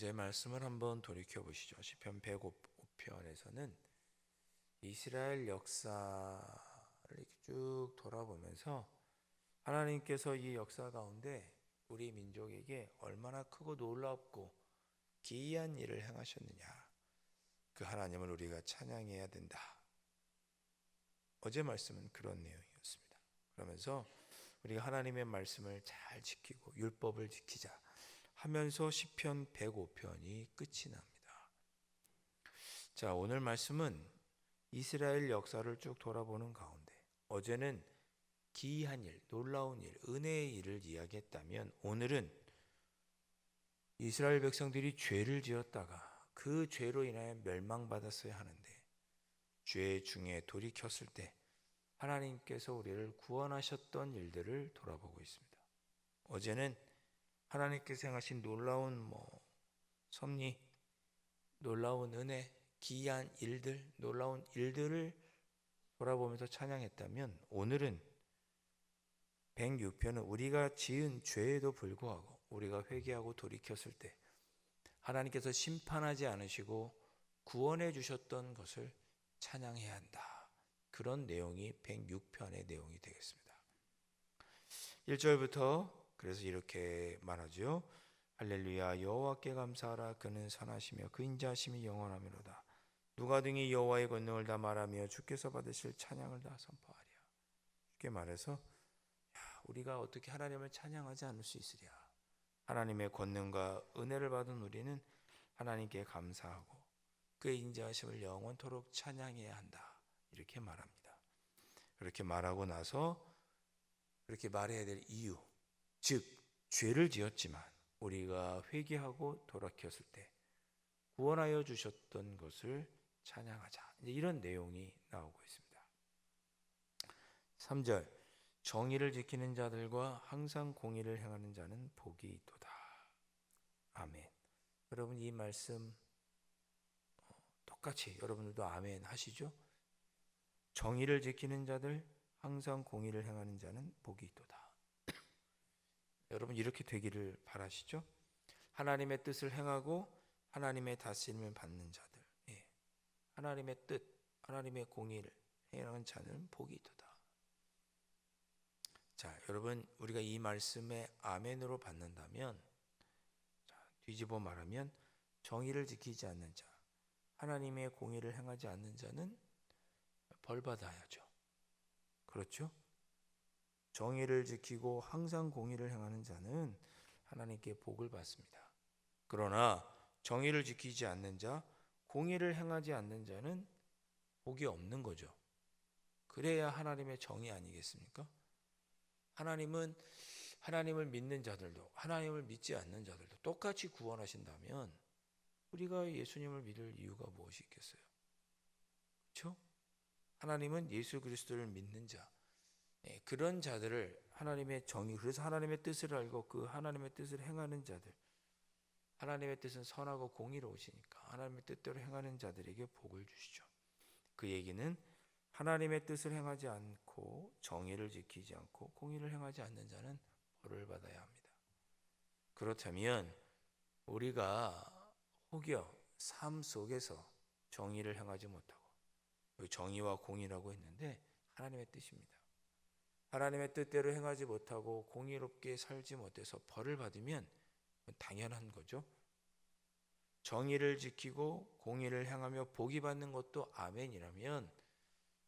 어제 말씀을 한번 돌이켜 보시죠. 시편 105편에서는 이스라엘 역사를 이렇게 쭉 돌아보면서 하나님께서 이 역사 가운데 우리 민족에게 얼마나 크고 놀랍고 기이한 일을 행하셨느냐, 그 하나님을 우리가 찬양해야 된다. 어제 말씀은 그런 내용이었습니다. 그러면서 우리가 하나님의 말씀을 잘 지키고 율법을 지키자 하면서 시편 105편이 끝이 납니다. 자, 오늘 말씀은 이스라엘 역사를 쭉 돌아보는 가운데 어제는 기이한 일, 놀라운 일, 은혜의 일을 이야기했다면 오늘은 이스라엘 백성들이 죄를 지었다가 그 죄로 인하여 멸망받았어야 하는데 죄 중에 돌이켰을 때 하나님께서 우리를 구원하셨던 일들을 돌아보고 있습니다. 어제는 하나님께서 행하신 놀라운 섭리, 놀라운 은혜, 기이한 일들, 놀라운 일들을 돌아보면서 찬양했다면 오늘은 106편은 우리가 지은 죄에도 불구하고 우리가 회개하고 돌이켰을 때 하나님께서 심판하지 않으시고 구원해 주셨던 것을 찬양해야 한다. 그런 내용이 106편의 내용이 되겠습니다. 1절부터 그래서 이렇게 말하죠. 할렐루야, 여호와께 감사하라. 그는 선하시며 그 인자하심이 영원하미로다. 누가 등이 여호와의 권능을 다 말하며 주께서 받으실 찬양을 다 선포하랴. 쉽게 말해서 우리가 어떻게 하나님을 찬양하지 않을 수 있으랴. 하나님의 권능과 은혜를 받은 우리는 하나님께 감사하고 그의 인자하심을 영원토록 찬양해야 한다. 이렇게 말합니다. 그렇게 말하고 나서 그렇게 말해야 될 이유, 즉 죄를 지었지만 우리가 회개하고 돌이켰을 때 구원하여 주셨던 것을 찬양하자. 이런 내용이 나오고 있습니다. 3절, 정의를 지키는 자들과 항상 공의를 행하는 자는 복이 있도다. 아멘. 여러분 이 말씀 똑같이 여러분들도 아멘 하시죠? 정의를 지키는 자들, 항상 공의를 행하는 자는 복이 있도다. 여러분 이렇게 되기를 바라시죠? 하나님의 뜻을 행하고 하나님의 다스림을 받는 자들, 하나님의 뜻, 하나님의 공의를 행하는 자는 복이 있도다. 자, 여러분 우리가 이 말씀에 아멘으로 받는다면, 뒤집어 말하면 정의를 지키지 않는 자, 하나님의 공의를 행하지 않는 자는 벌 받아야죠. 그렇죠? 정의를 지키고 항상 공의를 행하는 자는 하나님께 복을 받습니다. 그러나 정의를 지키지 않는 자, 공의를 행하지 않는 자는 복이 없는 거죠. 그래야 하나님의 정의 아니겠습니까? 하나님은 하나님을 믿는 자들도 하나님을 믿지 않는 자들도 똑같이 구원하신다면 우리가 예수님을 믿을 이유가 무엇이 있겠어요? 그렇죠? 하나님은 예수 그리스도를 믿는 자, 그런 자들을 하나님의 정의, 그래서 하나님의 뜻을 알고 그 하나님의 뜻을 행하는 자들, 하나님의 뜻은 선하고 공의로우시니까 하나님의 뜻대로 행하는 자들에게 복을 주시죠. 그 얘기는 하나님의 뜻을 행하지 않고 정의를 지키지 않고 공의를 행하지 않는 자는 벌을 받아야 합니다. 그렇다면 우리가 혹여 삶 속에서 정의를 행하지 못하고, 정의와 공의라고 했는데 하나님의 뜻입니다. 하나님의 뜻대로 행하지 못하고 공의롭게 살지 못해서 벌을 받으면 당연한 거죠. 정의를 지키고 공의를 행하며 복이 받는 것도 아멘이라면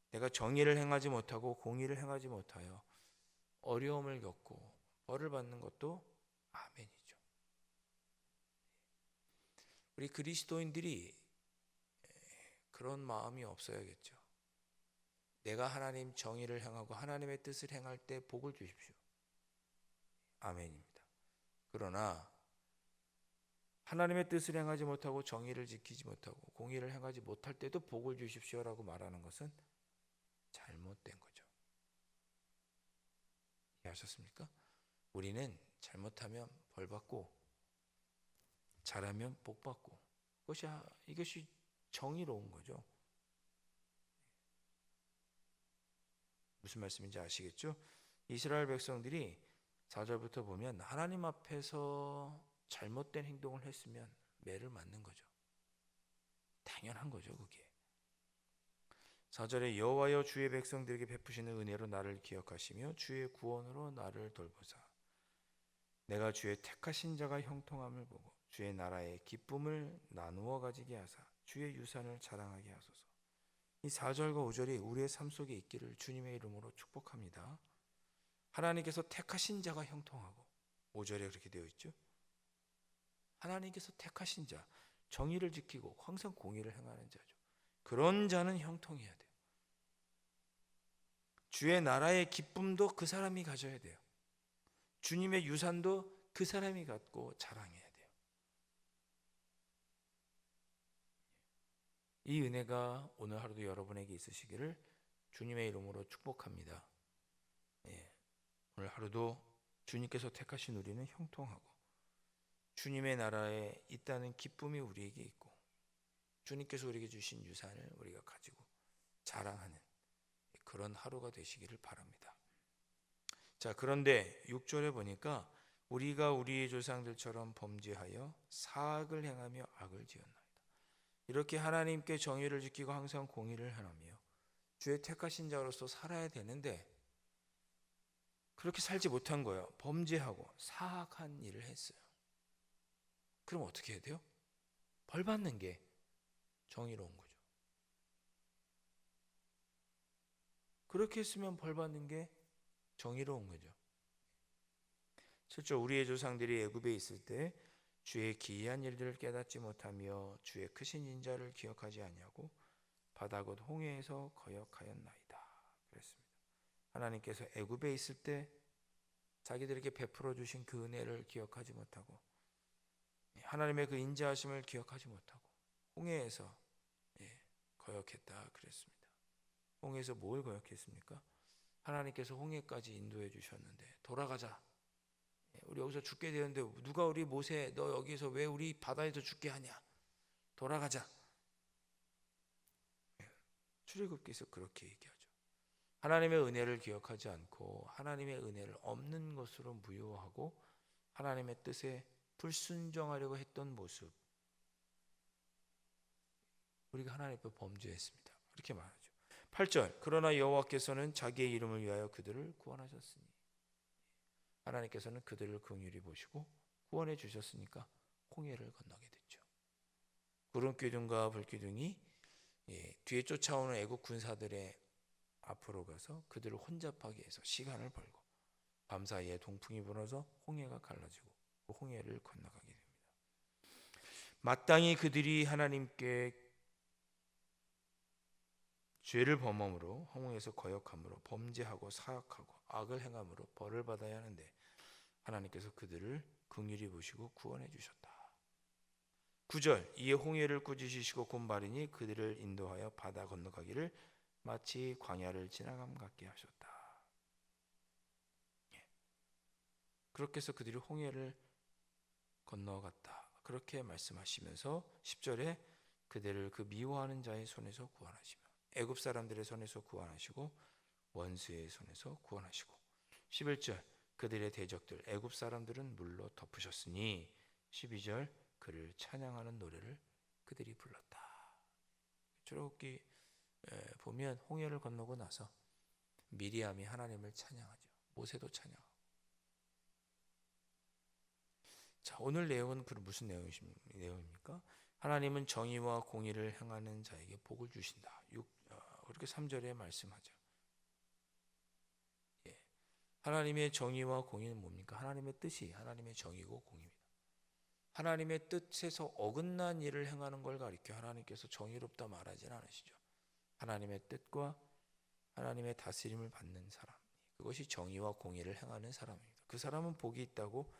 내가 정의를 행하지 못하고 공의를 행하지 못하여 어려움을 겪고 벌을 받는 것도 아멘이죠. 우리 그리스도인들이 그런 마음이 없어야겠죠. 내가 하나님 정의를 행하고 하나님의 뜻을 행할 때 복을 주십시오. 아멘입니다. 그러나 하나님의 뜻을 행하지 못하고 정의를 지키지 못하고 공의를 행하지 못할 때도 복을 주십시오라고 말하는 것은 잘못된 거죠. 이해하셨습니까? 우리는 잘못하면 벌 받고 잘하면 복 받고 이것이 정의로운 거죠. 무슨 말씀인지 아시겠죠? 이스라엘 백성들이 4절부터 보면 하나님 앞에서 잘못된 행동을 했으면 매를 맞는 거죠. 당연한 거죠, 그게. 4절에 여호와여 주의 백성들에게 베푸시는 은혜로 나를 기억하시며 주의 구원으로 나를 돌보사 내가 주의 택하신 자가 형통함을 보고 주의 나라의 기쁨을 나누어 가지게 하사 주의 유산을 자랑하게 하소서. 이 4절과 5절이 우리의 삶 속에 있기를 주님의 이름으로 축복합니다. 하나님께서 택하신 자가 형통하고, 5절에 그렇게 되어 있죠. 하나님께서 택하신 자, 정의를 지키고 항상 공의를 행하는 자죠. 그런 자는 형통해야 돼요. 주의 나라의 기쁨도 그 사람이 가져야 돼요. 주님의 유산도 그 사람이 갖고 자랑해야 돼요. 이 은혜가 오늘 하루도 여러분에게 있으시기를 주님의 이름으로 축복합니다. 오늘 하루도 주님께서 택하신 우리는 형통하고 주님의 나라에 있다는 기쁨이 우리에게 있고 주님께서 우리에게 주신 유산을 우리가 가지고 자랑하는 그런 하루가 되시기를 바랍니다. 자, 그런데 6절에 보니까 우리가 우리의 조상들처럼 범죄하여 사악을 행하며 악을 지었나이다. 이렇게 하나님께 정의를 지키고 항상 공의를 행하며 주의 택하신 자로서 살아야 되는데 그렇게 살지 못한 거예요. 범죄하고 사악한 일을 했어요. 그럼 어떻게 해야 돼요? 벌 받는 게 정의로운 거죠. 그렇게 했으면 벌 받는 게 정의로운 거죠. 실제 우리의 조상들이 애굽에 있을 때 주의 기이한 일들을 깨닫지 못하며 주의 크신 인자를 기억하지 아니하고 바다 곧 홍해에서 거역하였나이다. 그랬습니다. 하나님께서 애굽에 있을 때 자기들에게 베풀어 주신 그 은혜를 기억하지 못하고 하나님의 그 인자하심을 기억하지 못하고 홍해에서 거역했다 그랬습니다. 홍해에서 뭘 거역했습니까? 하나님께서 홍해까지 인도해 주셨는데 돌아가자. 우리 여기서 죽게 되는데 누가 우리 모세 너 여기서 왜 우리 바다에서 죽게 하냐? 돌아가자. 출애굽기에서 그렇게 얘기하죠. 하나님의 은혜를 기억하지 않고 하나님의 은혜를 없는 것으로 무효하고 하나님의 뜻에 불순종하려고 했던 모습, 우리가 하나님 앞에 범죄했습니다. 그렇게 말하죠. 8절 그러나 여호와께서는 자기의 이름을 위하여 그들을 구원하셨으니 하나님께서는 그들을 긍휼히 보시고 구원해 주셨으니까 홍해를 건너게 됐죠. 구름 기둥과 불 기둥이 뒤에 쫓아오는 애국 군사들의 앞으로 가서 그들을 혼잡하게 해서 시간을 벌고 밤사이에 동풍이 불어서 홍해가 갈라지고 그 홍해를 건너가게 됩니다. 마땅히 그들이 하나님께 죄를 범함으로 홍해에서 거역함으로 범죄하고 사악하고 악을 행함으로 벌을 받아야 하는데 하나님께서 그들을 긍휼히 보시고 구원해 주셨다. 9절 이에 홍해를 꾸짖으시고 곤바리니 그들을 인도하여 바다 건너가기를 마치 광야를 지나감 같게 하셨다. 그렇게 해서 그들이 홍해를 건너갔다. 그렇게 말씀하시면서 10절에 그들을 그 미워하는 자의 손에서 구원하시며 애굽 사람들의 손에서 구원하시고 원수의 손에서 구원하시고 11절 그들의 대적들 애굽 사람들은 물로 덮으셨으니 12절 그를 찬양하는 노래를 그들이 불렀다. 출애굽기 보면 홍해를 건너고 나서 미리암이 하나님을 찬양하죠. 모세도 찬양하고. 자, 오늘 내용은 무슨 내용입니까? 하나님은 정의와 공의를 행하는 자에게 복을 주신다. 그렇게 3절에 말씀하죠. 하나님의 정의와 공의는 뭡니까? 하나님의 뜻이 하나님의 정의고 공의입니다. 하나님의 뜻에서 어긋난 일을 행하는 걸 가리켜 하나님께서 정의롭다 말하진 않으시죠. 하나님의 뜻과 하나님의 다스림을 받는 사람, 그것이 정의와 공의를 행하는 사람입니다. 그 사람은 복이 있다고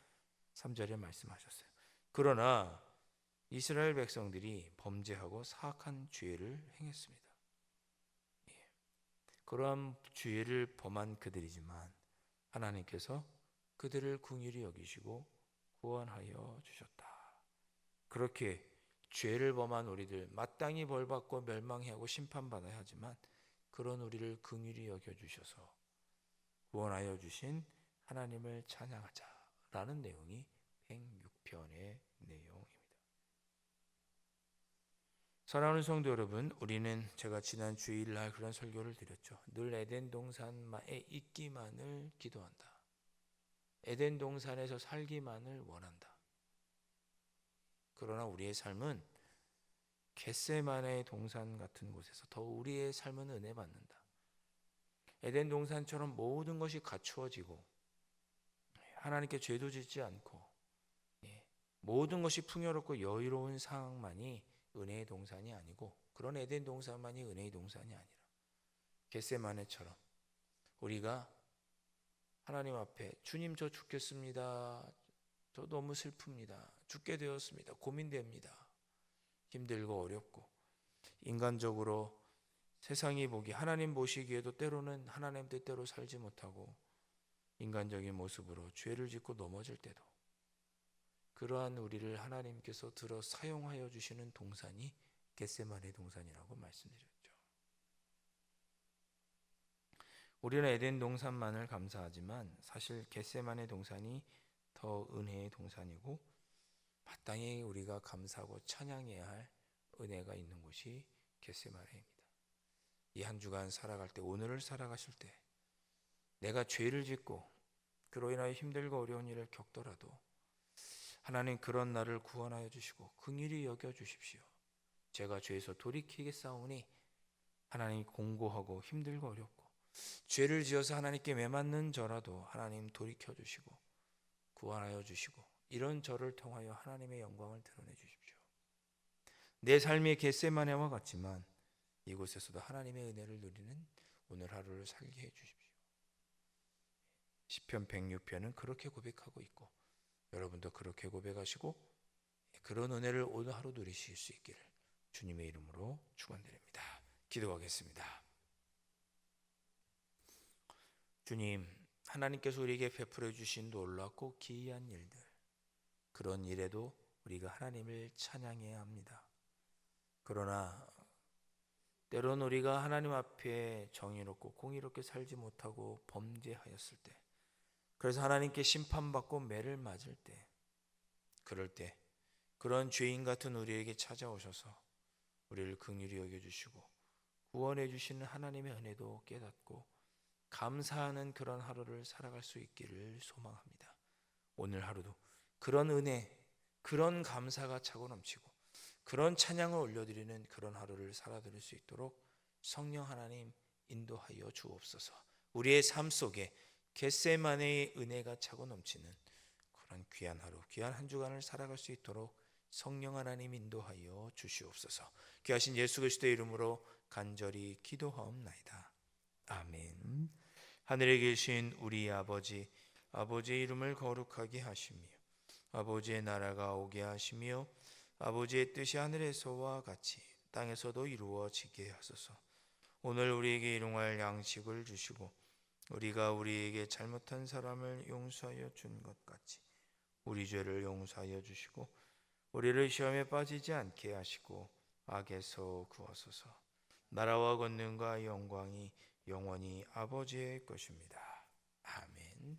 3절에 말씀하셨어요. 그러나 이스라엘 백성들이 범죄하고 사악한 죄를 행했습니다. 그러한 죄를 범한 그들이지만 하나님께서 그들을 긍휼히 여기시고 구원하여 주셨다. 그렇게 죄를 범한 우리들 마땅히 벌받고 멸망하고 심판받아야 하지만 그런 우리를 긍휼히 여겨주셔서 구원하여 주신 하나님을 찬양하자라는 내용이 106편의 내용입니다. 사랑하는 성도 여러분, 우리는 제가 지난 주일날 그런 설교를 드렸죠. 늘 에덴 동산에 있기만을 기도한다. 에덴 동산에서 살기만을 원한다. 그러나 우리의 삶은 겟세마네 동산 같은 곳에서 더 우리의 삶은 은혜 받는다. 에덴 동산처럼 모든 것이 갖추어지고 하나님께 죄도 짓지 않고 모든 것이 풍요롭고 여유로운 상황만이 은혜의 동산이 아니고, 그런 에덴 동산만이 은혜의 동산이 아니라 겟세마네처럼 우리가 하나님 앞에 주님 저 죽겠습니다. 저 너무 슬픕니다. 죽게 되었습니다. 고민됩니다. 힘들고 어렵고 인간적으로 세상이 보기, 하나님 보시기에도 때로는 하나님 뜻대로 살지 못하고 인간적인 모습으로 죄를 짓고 넘어질 때도, 그러한 우리를 하나님께서 들어 사용하여 주시는 동산이 겟세마네 동산이라고 말씀드렸죠. 우리는 에덴 동산만을 감사하지만 사실 겟세마네 동산이 더 은혜의 동산이고 마땅히 우리가 감사하고 찬양해야 할 은혜가 있는 곳이 겟세마네입니다. 이 한 주간 살아갈 때, 오늘을 살아가실 때 내가 죄를 짓고 그로 인하여 힘들고 어려운 일을 겪더라도 하나님 그런 나를 구원하여 주시고 긍휼히 여겨 주십시오. 제가 죄에서 돌이키겠사오니, 하나님 공고하고 힘들고 어렵고 죄를 지어서 하나님께 매맞는 저라도 하나님 돌이켜 주시고 구원하여 주시고 이런 저를 통하여 하나님의 영광을 드러내 주십시오. 내 삶이 겟세마네와 같지만 이곳에서도 하나님의 은혜를 누리는 오늘 하루를 살게 해 주십시오. 시편 106편은 그렇게 고백하고 있고, 여러분도 그렇게 고백하시고 그런 은혜를 오늘 하루 누리실 수 있기를 주님의 이름으로 축원드립니다. 기도하겠습니다. 주님, 하나님께서 우리에게 베풀어 주신 놀랍고 기이한 일들, 그런 일에도 우리가 하나님을 찬양해야 합니다. 그러나 때론 우리가 하나님 앞에 정의롭고 공의롭게 살지 못하고 범죄하였을 때, 그래서 하나님께 심판받고 매를 맞을 때, 그럴 때 그런 죄인 같은 우리에게 찾아오셔서 우리를 긍휼히 여겨주시고 구원해 주시는 하나님의 은혜도 깨닫고 감사하는 그런 하루를 살아갈 수 있기를 소망합니다. 오늘 하루도 그런 은혜, 그런 감사가 차고 넘치고 그런 찬양을 올려드리는 그런 하루를 살아드릴 수 있도록 성령 하나님 인도하여 주옵소서. 우리의 삶 속에 겟세마네의 은혜가 차고 넘치는 그런 귀한 하루, 귀한 한 주간을 살아갈 수 있도록 성령 하나님 인도하여 주시옵소서. 귀하신 예수 그리스도의 이름으로 간절히 기도하옵나이다. 아멘. 하늘에 계신 우리 아버지, 아버지의 이름을 거룩하게 하시며 아버지의 나라가 오게 하시며 아버지의 뜻이 하늘에서와 같이 땅에서도 이루어지게 하소서. 오늘 우리에게 일용할 양식을 주시고 우리가 우리에게 잘못한 사람을 용서하여 준 것 같이 우리 죄를 용서하여 주시고 우리를 시험에 빠지지 않게 하시고 악에서 구하소서. 나라와 권능과 영광이 영원히 아버지의 것입니다. 아멘.